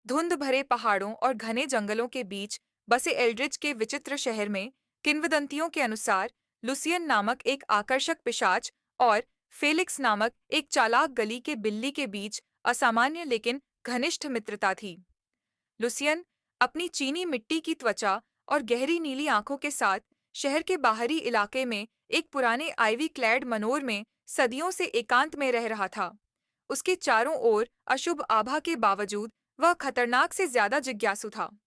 धुंध भरे पहाड़ों और घने जंगलों के बीच बसे एल्ड्रिच के विचित्र शहर में किंवदंतियों के अनुसार लुसियन नामक एक आकर्षक पिशाच और फेलिक्स नामक एक चालाक गली के बिल्ली के बीच असामान्य लेकिन घनिष्ठ मित्रता थी। लुसियन अपनी चीनी मिट्टी की त्वचा और गहरी नीली आंखों के साथ शहर के बाहरी इलाके में एक पुराने आइवी क्लैड मनोर में सदियों से एकांत में रह रहा था। उसके चारों ओर अशुभ आभा के बावजूद वह खतरनाक से ज्यादा जिज्ञासु था।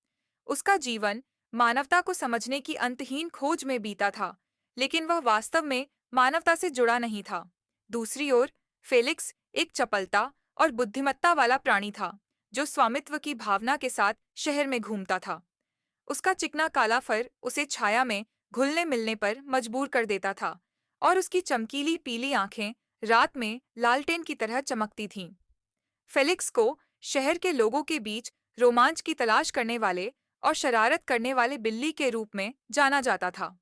उसका जीवन मानवता को समझने की अंतहीन खोज में बीता था, लेकिन वह वास्तव में मानवता से जुड़ा नहीं था। दूसरी ओर, फेलिक्स एक चपलता और बुद्धिमत्ता वाला प्राणी था, जो स्वामित्व की भावना के साथ शहर में घूमता था। उसका चिकना काला फर उसे छाया में घुलने मिलने पर मजबूर कर देता था, और उसकी चमकीली पीली आंखें रात में लालटेन की तरह चमकती थीं। फेलिक्स को शहर के लोगों के बीच रोमांच की तलाश करने वाले और शरारत करने वाले बिल्ली के रूप में जाना जाता था।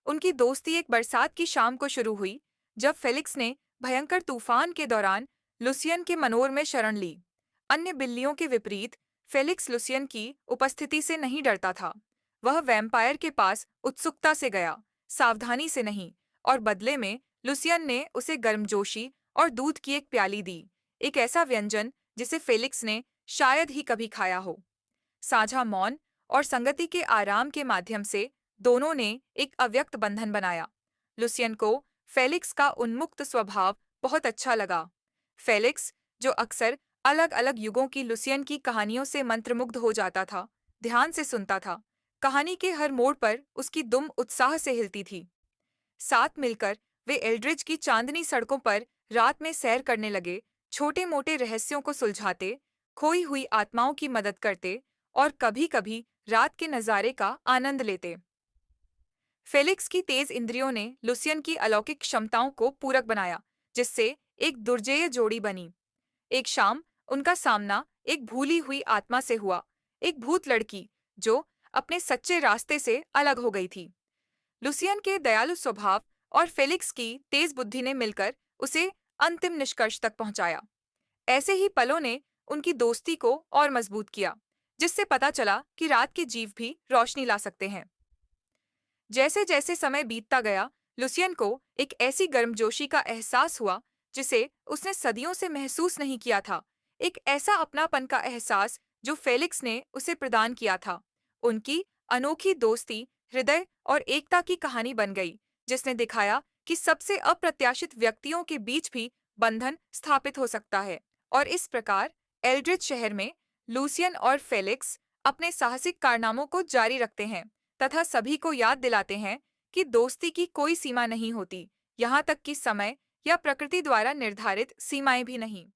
उनकी दोस्ती एक बरसात की शाम को शुरू हुई, जब फेलिक्स ने भयंकर तूफान के दौरान लुसियन के मनोर में शरण ली। अन्य बिल्लियों के विपरीत, फेलिक्स लुसियन की उपस्थिति से नहीं डरता था। वह वैम्पायर के पास उत्सुकता से गया, सावधानी से नहीं, और बदले में लुसियन ने उसे गर्मजोशी और दूध की एक प्याली दी, एक ऐसा व्यंजन जिसे फेलिक्स ने शायद ही कभी खाया हो। साझा मौन और संगति के आराम के माध्यम से दोनों ने एक अव्यक्त बंधन बनाया। लुसियन को फेलिक्स का उन्मुक्त स्वभाव बहुत अच्छा लगा। फेलिक्स, जो अक्सर अलग अलग युगों की लुसियन की कहानियों से मंत्रमुग्ध हो जाता था, ध्यान से सुनता था। कहानी के हर मोड़ पर उसकी दुम उत्साह से हिलती थी। साथ मिलकर वे एल्ड्रिज की चांदनी सड़कों पर रात में सैर करने लगे, छोटे मोटे रहस्यों को सुलझाते, खोई हुई आत्माओं की मदद करते और कभी-कभी रात के नज़ारे का आनंद लेते। फेलिक्स की तेज इंद्रियों ने लुसियन की अलौकिक क्षमताओं को पूरक बनाया, जिससे एक दुर्जेय जोड़ी बनी। एक शाम उनका सामना एक भूली हुई आत्मा से हुआ, एक भूत लड़की जो अपने सच्चे रास्ते से अलग हो गई थी। लुसियन के दयालु स्वभाव और फेलिक्स की तेज बुद्धि ने मिलकर उसे अंतिम निष्कर्ष तक पहुंचाया। ऐसे ही पलों ने उनकी दोस्ती को और मजबूत किया, जिससे पता चला कि रात के जीव भी रोशनी ला सकते हैं। जैसे जैसे समय बीतता गया, लुसियन को एक ऐसी गर्मजोशी का एहसास हुआ जिसे उसने सदियों से महसूस नहीं किया था। एक ऐसा अपनापन का एहसास जो फेलिक्स ने उसे प्रदान किया था। उनकी अनोखी दोस्ती हृदय और एकता की कहानी बन गई, जिसने दिखाया कि सबसे अप्रत्याशित व्यक्तियों के बीच भी बंधन स्थापित हो सकता है। और इस प्रकार एल्ड्रिच शहर में लूसियन और फेलिक्स अपने साहसिक कारनामों को जारी रखते हैं, तथा सभी को याद दिलाते हैं कि दोस्ती की कोई सीमा नहीं होती, यहाँ तक कि समय या प्रकृति द्वारा निर्धारित सीमाएं भी नहीं।